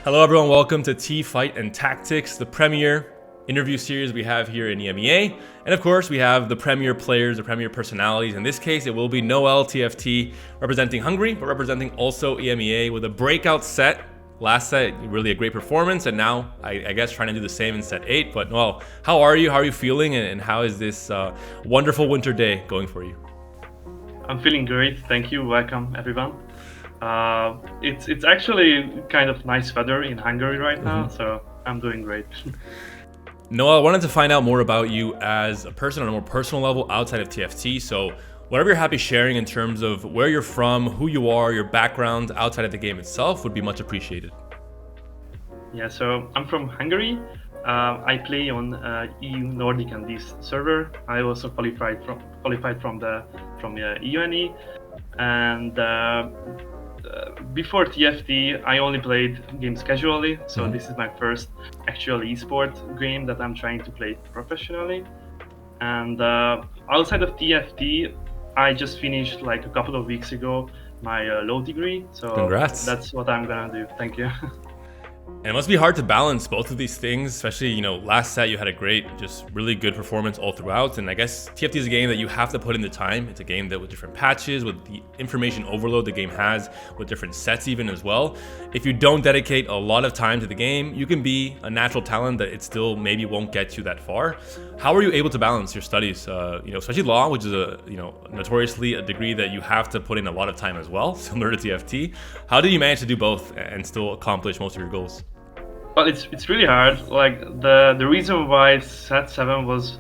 Hello everyone, welcome to T Fight and Tactics, the premier interview series we have here in EMEA. And of course, we have the premier players, the premier personalities. In this case, it will be Noel TFT representing Hungary, but representing also EMEA with a breakout set. Last set, really a great performance, and now I guess trying to do the same in set 8. But Noel, how are you? How are you feeling? And how is this wonderful winter day going for you? I'm feeling great. Thank you. Welcome, everyone. It's actually kind of nice weather in Hungary right now, so I'm doing great. Noel, I wanted to find out more about you as a person on a more personal level outside of TFT. So whatever you're happy sharing in terms of where you're from, who you are, your background outside of the game itself would be much appreciated. Yeah, so I'm from Hungary. I play on EU Nordic and East server. I also qualified from the EUNE, and before TFT, I only played games casually. So this is my first actual esport game that I'm trying to play professionally. And outside of TFT, I just finished like a couple of weeks ago my law degree. So Congrats. That's what I'm gonna do. Thank you. And it must be hard to balance both of these things, especially, last set you had a great, just really good performance all throughout. And I guess TFT is a game that you have to put in the time. It's a game that with different patches, with the information overload the game has, with different sets even as well. If you don't dedicate a lot of time to the game, you can be a natural talent that it still maybe won't get you that far. How are you able to balance your studies? Especially law, which is notoriously a degree that you have to put in a lot of time as well, similar to TFT. How did you manage to do both and still accomplish most of your goals? Well, it's really hard. Like the reason why set 7 was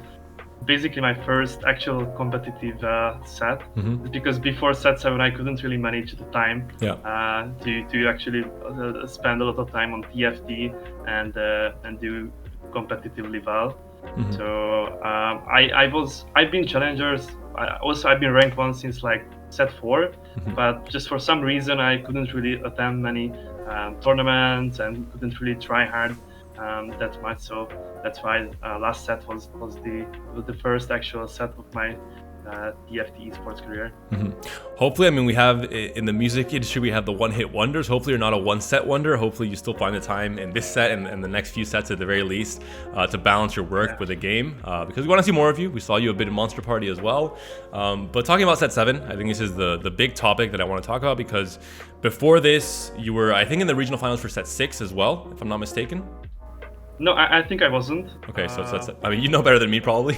basically my first actual competitive set is because before set 7 I couldn't really manage the time to actually spend a lot of time on TFT and do competitively well. So I've been challengers. I've been ranked 1 since like set 4, but just for some reason I couldn't really attend many tournaments and couldn't really try hard that much. So that's why last set was the first actual set of my TFT esports career. Hopefully, we have in the music industry, we have the one-hit wonders. Hopefully you're not a one-set wonder. Hopefully you still find the time in this set and the next few sets at the very least to balance your work with the game, because we want to see more of you. We saw you a bit in Monster Party as well. But talking about set 7, I think this is the big topic that I want to talk about, because before this you were, I think, in the regional finals for set 6 as well, if I'm not mistaken. No, I think I wasn't. Okay, so that's, you know better than me probably.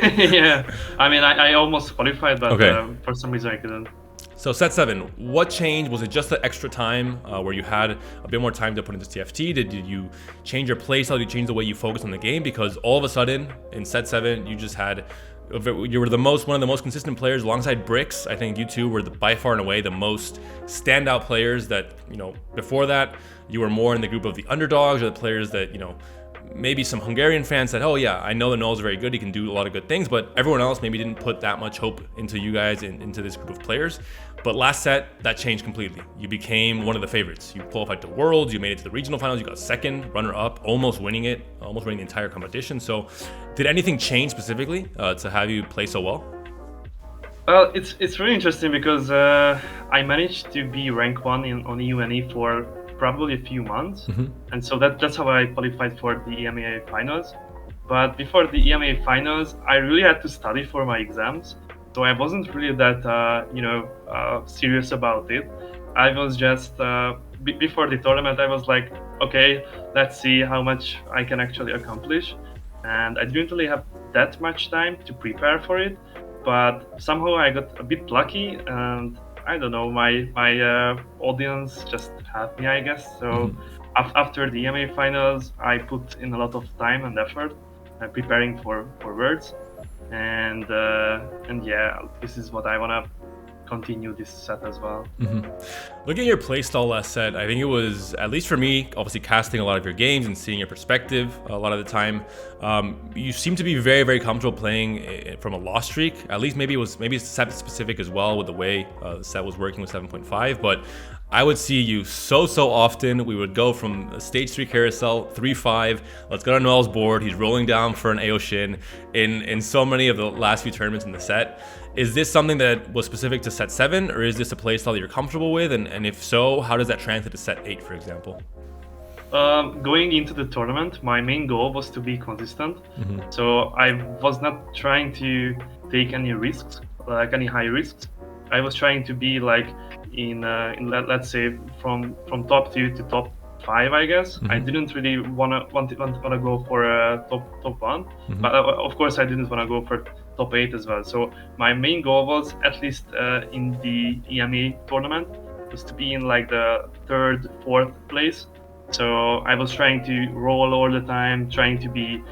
Yeah, I almost qualified, but okay. For some reason I couldn't. So set 7, what changed? Was it just the extra time where you had a bit more time to put into TFT? Did you change your playstyle? Did you change the way you focus on the game? Because all of a sudden in set 7, you were one of the most consistent players alongside Bricks. I think you two were by far and away the most standout players that, before that, you were more in the group of the underdogs or the players that, maybe some Hungarian fans said, oh yeah, I know that Noel's very good, he can do a lot of good things, but everyone else maybe didn't put that much hope into you guys, into this group of players. But last set, that changed completely. You became one of the favorites. You qualified to Worlds, you made it to the regional finals, you got second, runner-up, almost winning the entire competition. So did anything change specifically to have you play so well? Well, it's really interesting because I managed to be rank 1 on EUNE for probably a few months, and so that's how I qualified for the EMEA finals. But before the EMEA finals, I really had to study for my exams, so I wasn't really that serious about it. I was just before the tournament I was like, okay, let's see how much I can actually accomplish, and I didn't really have that much time to prepare for it. But somehow I got a bit lucky, and I don't know, my audience just had me, I guess. So after the EMA finals, I put in a lot of time and effort preparing for Worlds, and yeah, this is what I wanna continue this set as well. Looking at your playstyle last set, I think it was, at least for me, obviously casting a lot of your games and seeing your perspective a lot of the time, you seem to be very, very comfortable playing from a loss streak. At least maybe it's set specific as well with the way the set was working with 7.5, but I would see you so often. We would go from a stage 3 carousel, 3-5, let's go to Noel's board, he's rolling down for an AO Shin in so many of the last few tournaments in the set. Is this something that was specific to set 7, or is this a playstyle that you're comfortable with? And if so, how does that translate to set 8, for example? Going into the tournament, my main goal was to be consistent. So I was not trying to take any risks, like any high risks. I was trying to be like let's say from top 2 to top 5, I guess. I didn't really wanna go for a top 1, but of course I didn't wanna go for top 8 as well. So my main goal was, at least in the EMA tournament, was to be in like the 3rd, 4th place. So I was trying to roll all the time, trying to be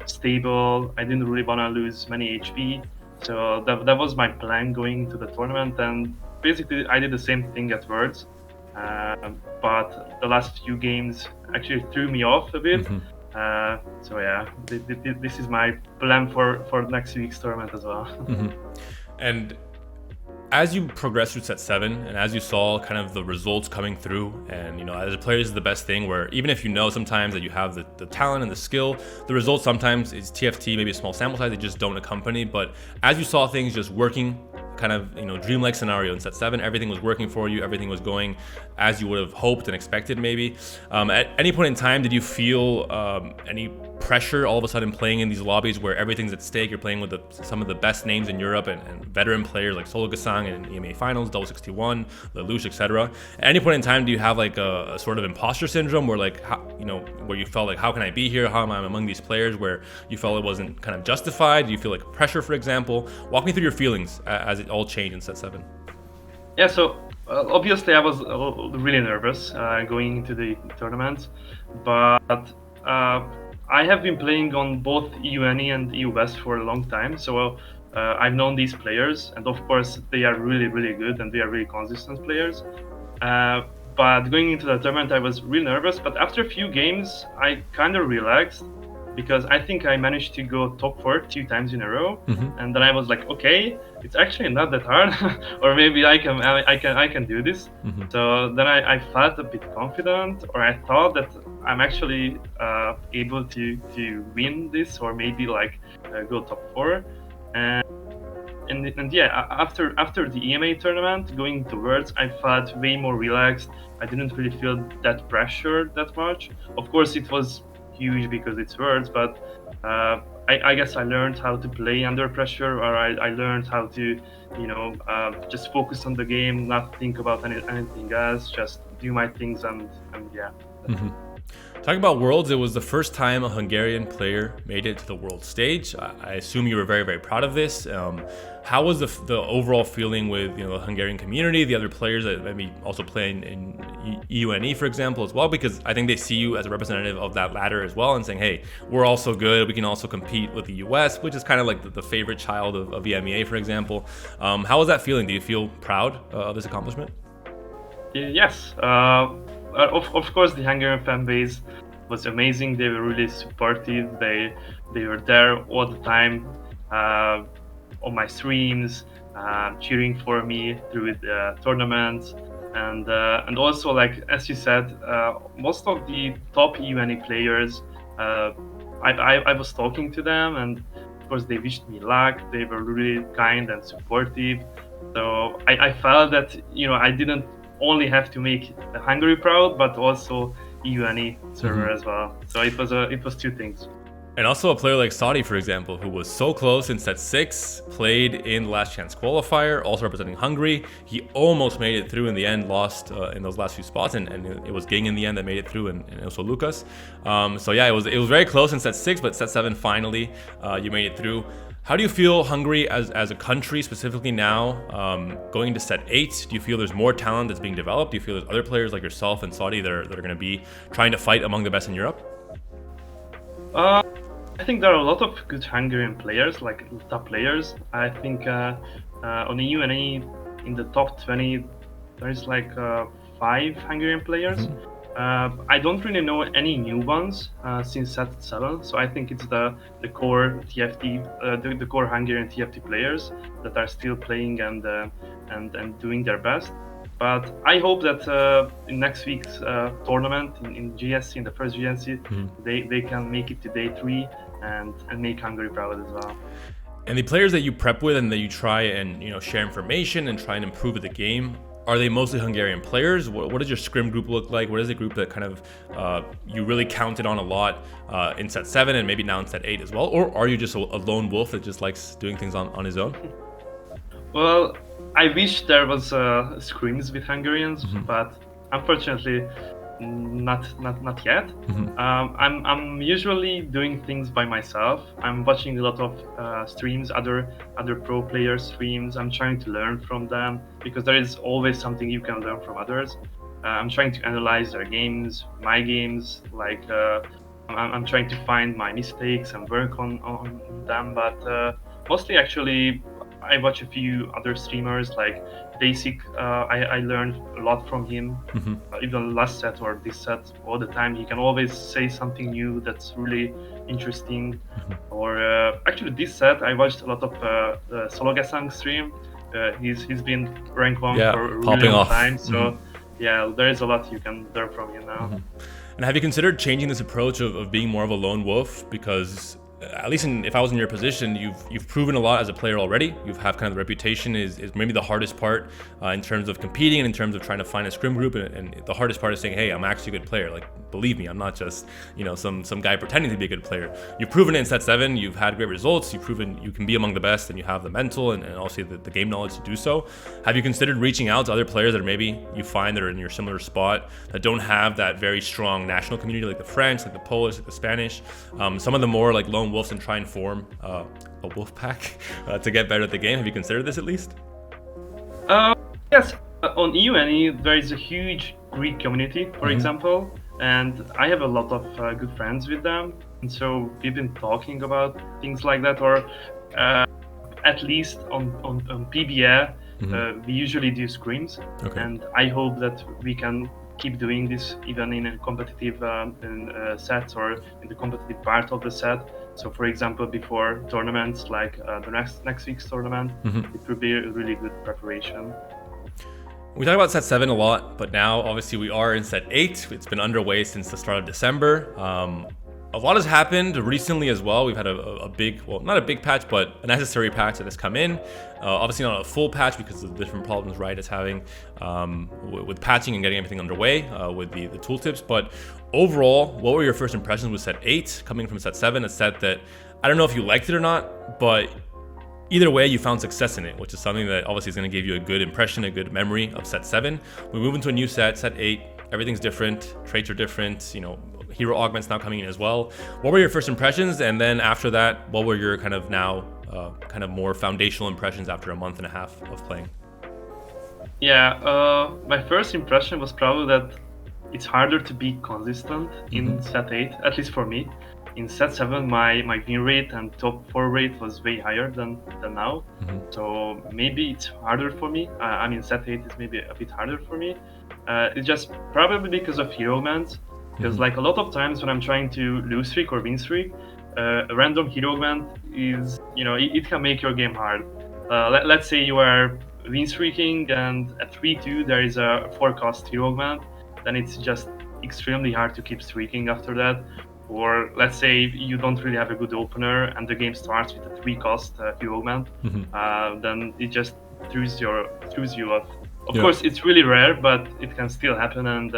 stable. I didn't really want to lose many HP. So that was my plan going into the tournament. And basically, I did the same thing at Worlds. But the last few games actually threw me off a bit. So yeah, this is my plan for next week's tournament as well. And as you progressed through set 7, and as you saw kind of the results coming through, and as a player, this is the best thing, where even if sometimes that you have the talent and the skill, the results sometimes is TFT, maybe a small sample size, they just don't accompany. But as you saw things just working, kind of dreamlike scenario in set 7, everything was working for you, everything was going as you would have hoped and expected maybe. At any point in time, did you feel any pressure all of a sudden playing in these lobbies where everything's at stake? You're playing with some of the best names in Europe and veteran players like Solo Gasang in EMA Finals, Double 61, Lelouch, etc. At any point in time, do you have like a sort of imposter syndrome where where you felt like, how can I be here? How am I among these players? Where you felt it wasn't kind of justified? Do you feel like pressure, for example? Walk me through your feelings as it all changed in set 7. Yeah, so obviously I was really nervous going into the tournament, but I have been playing on both EUNE and EU West for a long time, so I've known these players, and of course they are really, really good and they are really consistent players. But going into the tournament, I was really nervous, but after a few games, I kind of relaxed, because I think I managed to go top 4 2 times in a row, and then I was like, okay, it's actually not that hard, or maybe I can do this. So then I felt a bit confident, or I thought that I'm actually able to win this, or maybe like go top 4. And yeah, after the EMA tournament, going to Worlds, I felt way more relaxed. I didn't really feel that pressure that much. Of course, it was huge because it's Worlds, but I guess I learned how to play under pressure, or I learned how to, just focus on the game, not think about anything else, just do my things, and yeah. Talking about Worlds, it was the first time a Hungarian player made it to the world stage. I assume you were very, very proud of this. How was the overall feeling with the Hungarian community, the other players that maybe also play in EUNE, for example, as well? Because I think they see you as a representative of that ladder as well, and saying, hey, we're also good, we can also compete with the US, which is kind of like the favorite child of EMEA, for example. How was that feeling? Do you feel proud of this accomplishment? Yes. Of course, the Hungarian fan base was amazing. They were really supportive. They were there all the time on my streams, cheering for me through the tournaments, and also, like as you said, most of the top EUNE players, I was talking to them, and of course they wished me luck. They were really kind and supportive. So I felt that I didn't only have to make Hungary proud, but also EUNE server as well. So it was two things. And also a player like Saudi, for example, who was so close in set 6, played in the last chance qualifier, also representing Hungary. He almost made it through in the end, lost in those last few spots, and it was Ging in the end that made it through, and also Lucas. So yeah, it was very close in set 6, but set 7 finally you made it through. How do you feel Hungary as a country, specifically now, going into set 8? Do you feel there's more talent that's being developed? Do you feel there's other players like yourself and Saudi that are going to be trying to fight among the best in Europe? I think there are a lot of good Hungarian players, like top players. I think on the EUNE, in the top 20, there is like 5 Hungarian players. I don't really know any new ones since set 7, so I think it's the core TFT, the core Hungarian TFT players that are still playing and doing their best. But I hope that in next week's tournament in GSC, in the first GSC, they can make it to day 3 and make Hungary proud as well. And the players that you prep with and that you try and share information and try and improve the game, are they mostly Hungarian players? What does your scrim group look like? What is the group that kind of you really counted on a lot in set 7 and maybe now in set 8 as well? Or are you just a lone wolf that just likes doing things on his own? Well, I wish there was scrims with Hungarians, but unfortunately, not yet. I'm usually doing things by myself. I'm watching a lot of streams, other pro players streams. I'm trying to learn from them because there is always something you can learn from others. I'm trying to analyze their games, my games. Like I'm trying to find my mistakes and work on them. But mostly, actually, I watch a few other streamers like Basic. I learned a lot from him. Even last set or this set, all the time he can always say something new that's really interesting. Or actually, this set I watched a lot of Sologasang stream. He's been rank 1 for a really long time. So yeah, there is a lot you can learn from him now. And have you considered changing this approach of being more of a lone wolf? Because at least if I was in your position, you've proven a lot as a player already. You have kind of the reputation is maybe the hardest part in terms of competing and in terms of trying to find a scrim group. And the hardest part is saying, hey, I'm actually a good player. Like, believe me, I'm not just some guy pretending to be a good player. You've proven it in set 7. You've had great results. You've proven you can be among the best, and you have the mental and also the game knowledge to do so. Have you considered reaching out to other players that maybe you find that are in your similar spot that don't have that very strong national community, like the French, like the Polish, like the Spanish, some of the more like lone wolves, and try and form a wolf pack to get better at the game? Have you considered this at least? Yes, on EUNE there is a huge Greek community, for example, and I have a lot of good friends with them, and so we've been talking about things like that, or at least on PBA we usually do scrims, and I hope that we can keep doing this even in a competitive sets or in the competitive part of the set. So for example, before tournaments like the next week's tournament, it will be a really good preparation. We talk about set 7 a lot, but now obviously we are in set 8. It's been underway since the start of December. A lot has happened recently as well. We've had a big, well, not a big patch, but a necessary patch that has come in. Obviously not a full patch because of the different problems Riot is having with patching and getting everything underway with the tooltips. But overall, what were your first impressions with set 8 coming from set 7? A set that, I don't know if you liked it or not, but either way, you found success in it, which is something that obviously is going to give you a good impression, a good memory of set 7. We move into a new set 8. Everything's different. Traits are different. Hero augments now coming in as well. What were your first impressions? And then after that, what were your kind of now kind of more foundational impressions after a month and a half of playing? Yeah, my first impression was probably that it's harder to be consistent in set 8, at least for me. In set 7, my win rate and top 4 rate was way higher than now. So maybe it's harder for me. I mean, set 8 is maybe a bit harder for me. It's just probably because of hero augments. Because like a lot of times when I'm trying to lose streak or win streak, a random hero augment is, it can make your game hard. Let's say you are win streaking and at 3-2 there is a 4-cost hero augment, then it's just extremely hard to keep streaking after that. Or let's say you don't really have a good opener and the game starts with a 3-cost hero augment, then it just throws you off. Of course, it's really rare, but it can still happen, and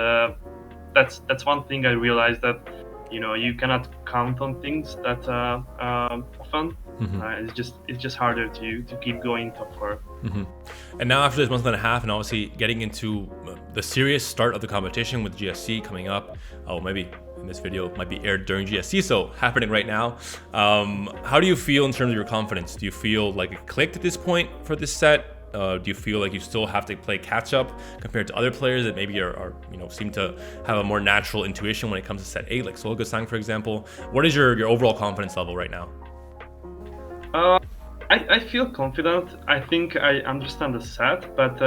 that's one thing I realized, that you cannot count on things that often. It's just harder to keep going top 4. And now after this month and a half, and obviously getting into the serious start of the competition with GSC coming up, maybe in this video it might be aired during GSC, so happening right now. How do you feel in terms of your confidence? Do you feel like it clicked at this point for this set? Do you feel like you still have to play catch up compared to other players that maybe are seem to have a more natural intuition when it comes to set 8, like Sologasang, for example? What is your overall confidence level right now? I feel confident. I think I understand the set, but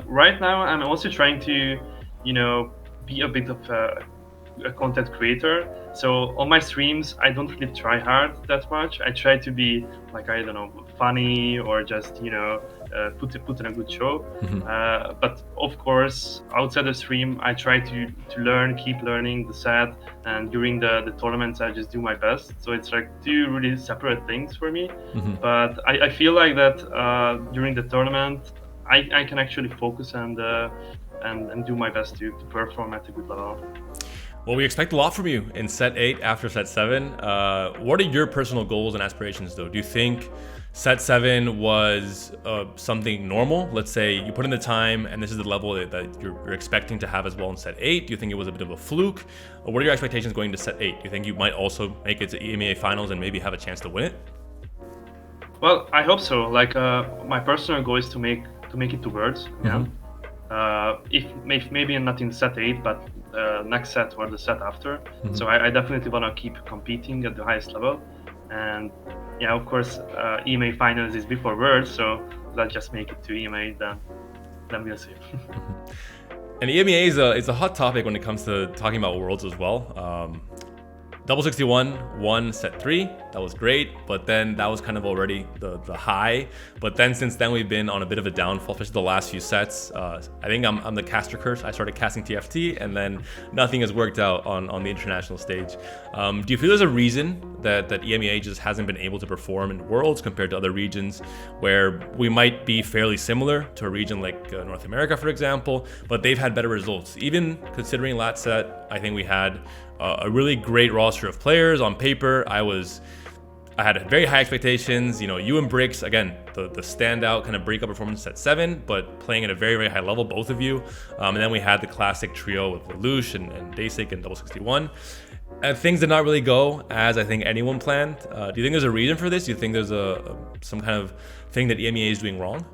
right now I'm also trying to, be a bit of a content creator. So on my streams, I don't really try hard that much. I try to be like, I don't know, funny or just, put in a good show. But of course, outside the stream, I try to keep learning the set. And during the tournaments, I just do my best. So it's like 2 really separate things for me. But I feel like that during the tournament, I can actually focus and do my best to perform at a good level. Well, we expect a lot from you in set 8 after set 7. What are your personal goals and aspirations, though? Do you think set 7 was something normal? Let's say you put in the time and this is the level that you're expecting to have as well in set 8. Do you think it was a bit of a fluke? Or what are your expectations going to set 8? Do you think you might also make it to EMEA finals and maybe have a chance to win it? Well, I hope so. Like my personal goal is to make it to Worlds. Yeah. If maybe not in set 8, but next set or the set after. So I definitely want to keep competing at the highest level. And yeah, of course, EMA finals is before Worlds, so let's just make it to EMA, then we'll see. And EMEA is a hot topic when it comes to talking about Worlds as well. Double 61 won set 3. That was great, but then that was kind of already the high. But then since then we've been on a bit of a downfall, especially the last few sets. I think I'm the caster curse. I started casting TFT, and then nothing has worked out on the international stage. Do you feel there's a reason that EMEA just hasn't been able to perform in Worlds compared to other regions, where we might be fairly similar to a region like North America, for example, but they've had better results? Even considering last set, I think we had a really great roster of players on paper. I had very high expectations. You know, you and Brix, again, the standout kind of breakup performance at 7, but playing at a very, very high level, both of you. And then we had the classic trio with Lelouch and Dasik and Double 61. And things did not really go as I think anyone planned. Do you think there's a reason for this? Do you think there's some kind of thing that EMEA is doing wrong?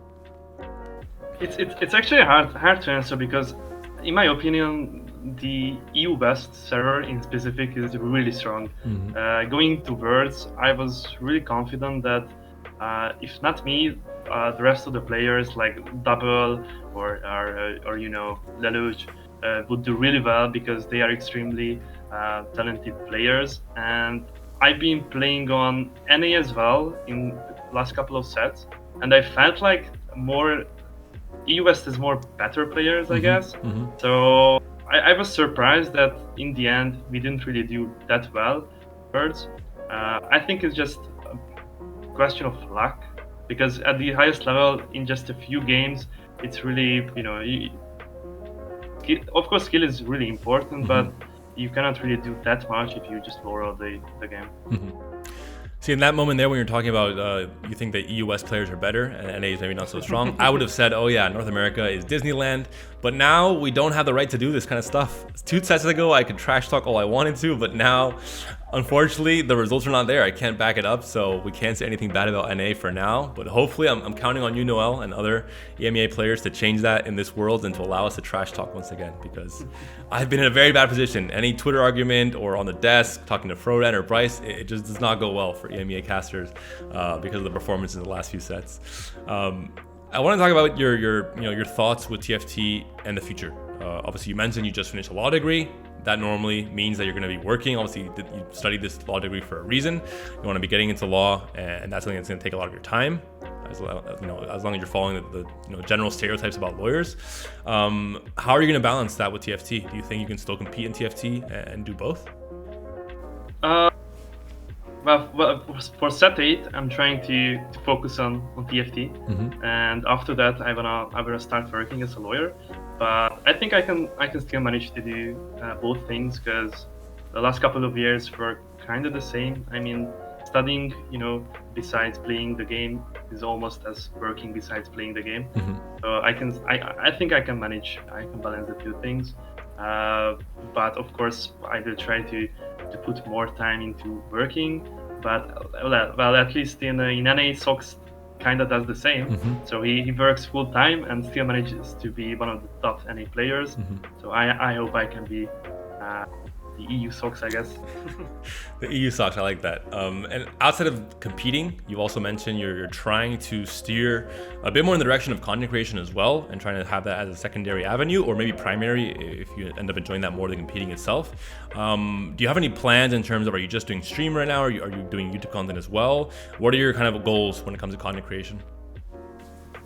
It's actually hard to answer because, in my opinion, the EU West server in specific is really strong. Going to Worlds, I was really confident that if not me, the rest of the players like Double or you know, Lelouch would do really well because they are extremely talented players. And I've been playing on NA as well in the last couple of sets, and I felt like EU West has more better players, I guess. So I was surprised that in the end we didn't really do that well first. I think it's just a question of luck, because at the highest level in just a few games it's really, you know, of course skill is really important, but you cannot really do that much if you just overall the game. See, in that moment there when you're talking about you think that EU West players are better and NA is maybe not so strong, I would have said, oh yeah, North America is Disneyland. But now we don't have the right to do this kind of stuff. 2 sets ago, I could trash talk all I wanted to, but now, unfortunately, the results are not there. I can't back it up, so we can't say anything bad about NA for now. But hopefully, I'm counting on you, Noel, and other EMEA players to change that in this world and to allow us to trash talk once again, because I've been in a very bad position. Any Twitter argument or on the desk talking to Frodan or Bryce, it just does not go well for EMEA casters because of the performance in the last few sets. I want to talk about your thoughts with TFT and the future. Obviously, you mentioned you just finished a law degree. That normally means that you're going to be working. Obviously, you studied this law degree for a reason. You want to be getting into law, and that's something that's going to take a lot of your time. As long as you're following the general stereotypes about lawyers. How are you going to balance that with TFT? Do you think you can still compete in TFT and do both? Well, for set 8, I'm trying to focus on TFT, and after that, I wanna start working as a lawyer. But I think I can still manage to do both things, because the last couple of years were kind of the same. I mean, studying, you know, besides playing the game is almost as working besides playing the game. So I think I can manage. I can balance the two things. But of course, I will try to put more time into working. But well, at least in NA, Sox kind of does the same. So he works full time and still manages to be one of the top NA players. So I hope I can be the EU Sox, I guess. The EU Sox, I like that. And outside of competing, you also mentioned you're trying to steer a bit more in the direction of content creation as well, and trying to have that as a secondary avenue, or maybe primary if you end up enjoying that more than competing itself. Do you have any plans in terms of, are you just doing stream right now, or are you doing YouTube content as well? What are your kind of goals when it comes to content creation?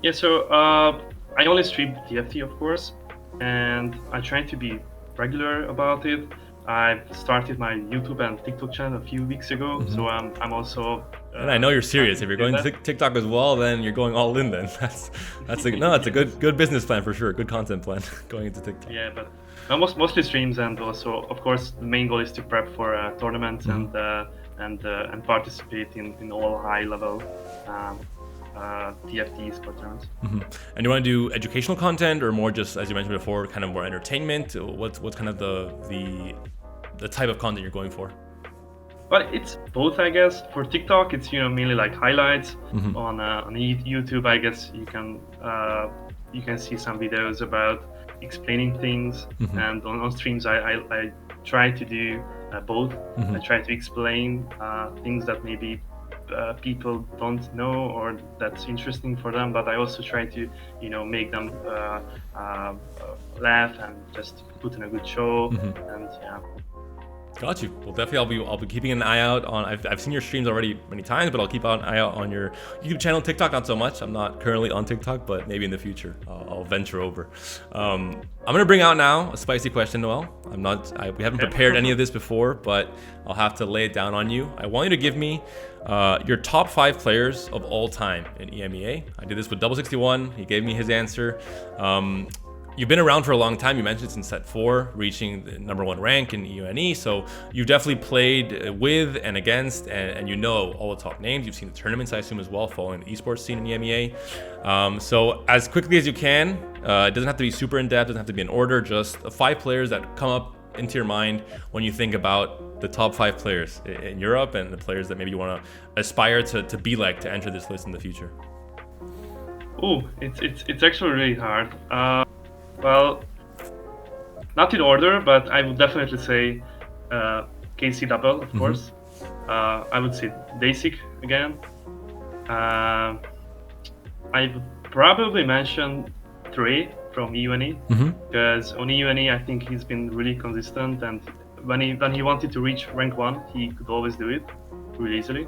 Yeah, so I only stream TFT, of course, and I try to be regular about it. I started my YouTube and TikTok channel a few weeks ago, so I'm also And I know you're serious. If you're going to TikTok as well, then you're going all in. Then that's a good business plan for sure. Good content plan going into TikTok. Yeah, but mostly streams, and also of course the main goal is to prep for tournaments and participate in all high level TFT sport tournaments. And you want to do educational content or more just, as you mentioned before, kind of more entertainment? What's kind of the type of content you're going for? But it's both, I guess. For TikTok, it's mainly like highlights. On YouTube, I guess you can see some videos about explaining things, and on streams, I try to do both. I try to explain things that maybe people don't know or that's interesting for them, but I also try to make them laugh and just put in a good show. And yeah. Got you. Well, definitely, I'll be keeping an eye out on. I've seen your streams already many times, but I'll keep an eye out on your YouTube channel. TikTok, not so much. I'm not currently on TikTok, but maybe in the future I'll venture over. I'm gonna bring out now a spicy question, Noel. We haven't prepared any of this before, but I'll have to lay it down on you. I want you to give me your top 5 players of all time in EMEA. I did this with Double 61. He gave me his answer. You've been around for a long time. You mentioned since set 4, reaching the #1 rank in EUNE. So you definitely played with and against, and you know all the top names. You've seen the tournaments, I assume, as well, following the esports scene in EMEA. So as quickly as you can, it doesn't have to be super in-depth, doesn't have to be in order, just 5 players that come up into your mind when you think about the top 5 players in Europe and the players that maybe you want to aspire to be like to enter this list in the future. Oh, it's actually really hard. Well, not in order, but I would definitely say KC Double, of course. I would say Dasik again. I would probably mention Trey from EUNE, because on EUNE I think he's been really consistent, and when he wanted to reach rank 1, he could always do it really easily.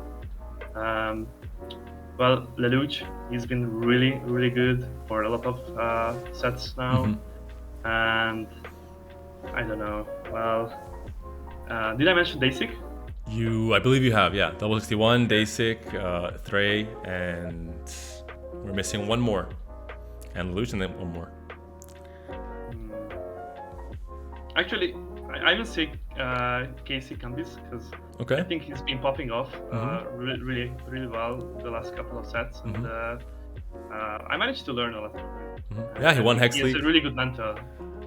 Well, Lelouch, he's been really, really good for a lot of sets now. And I don't know. Well, did I mention Dasik? I believe you have, yeah. Double 61, Dasik, Trey, and we're missing one more. And Lelouch, and then one more. Actually, I will say Casey Candice, because I think he's been popping off really, really well the last couple of sets, and I managed to learn a lot from him. Yeah, he won Hex League. He's a really good mentor.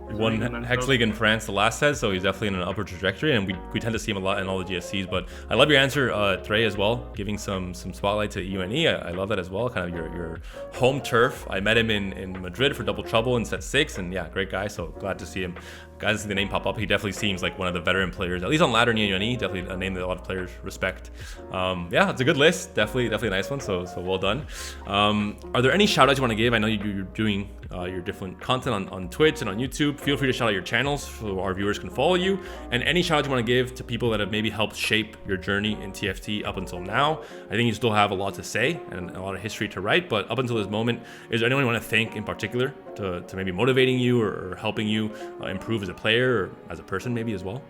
He won Hex League in France the last set, so he's definitely in an upward trajectory, and we tend to see him a lot in all the GSCs. But I love your answer, Trey, as well, giving some spotlight to EUNE. I love that as well, kind of your home turf. I met him in Madrid for Double Trouble in set 6, and yeah, great guy, so glad to see him. Glad to see the name pop up. He definitely seems like one of the veteran players, at least on ladder in EUNE, definitely a name that a lot of players respect. Yeah, it's a good list, definitely a nice one, so well done. Are there any shout outs you want to give? I know you're doing your different content on Twitch and on YouTube. Feel free to shout out your channels so our viewers can follow you, and any shout outs you want to give to people that have maybe helped shape your journey in TFT up until now. I think you still have a lot to say and a lot of history to write, but up until this moment, is there anyone you want to thank in particular to maybe motivating you or helping you improve as a player or as a person maybe as well?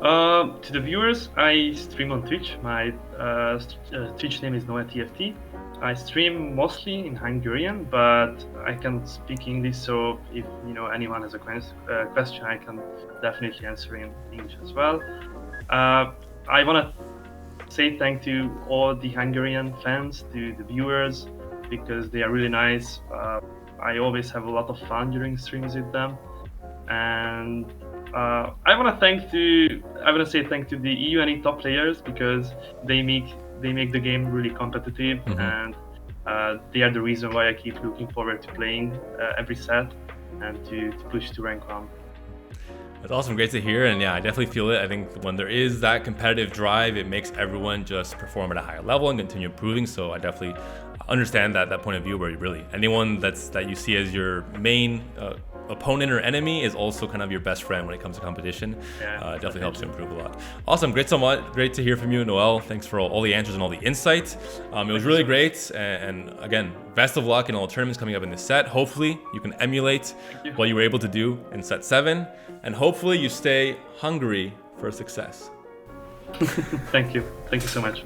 To the viewers, I stream on Twitch. My Twitch name is NoahTFT. I stream mostly in Hungarian, but I can speak English, so if anyone has a question, I can definitely answer in English as well. I want to say thank to all the Hungarian fans, to the viewers, because they are really nice. I always have a lot of fun during streams with them, and I want to say thank to the EUNE top players, because they make the game really competitive, and they are the reason why I keep looking forward to playing every set and to push to rank 1. That's awesome, great to hear, and yeah, I definitely feel it. I think when there is that competitive drive, it makes everyone just perform at a higher level and continue improving. So I definitely understand that point of view, where really anyone that you see as your main opponent or enemy is also kind of your best friend when it comes to competition. Definitely helps you improve a lot. Awesome, great to hear from you, Noel. Thanks for all the answers and all the insights. It was really great, and again, best of luck in all the tournaments coming up in this set. Hopefully you can emulate what you were able to do in set 7, and hopefully you stay hungry for success. Thank you so much.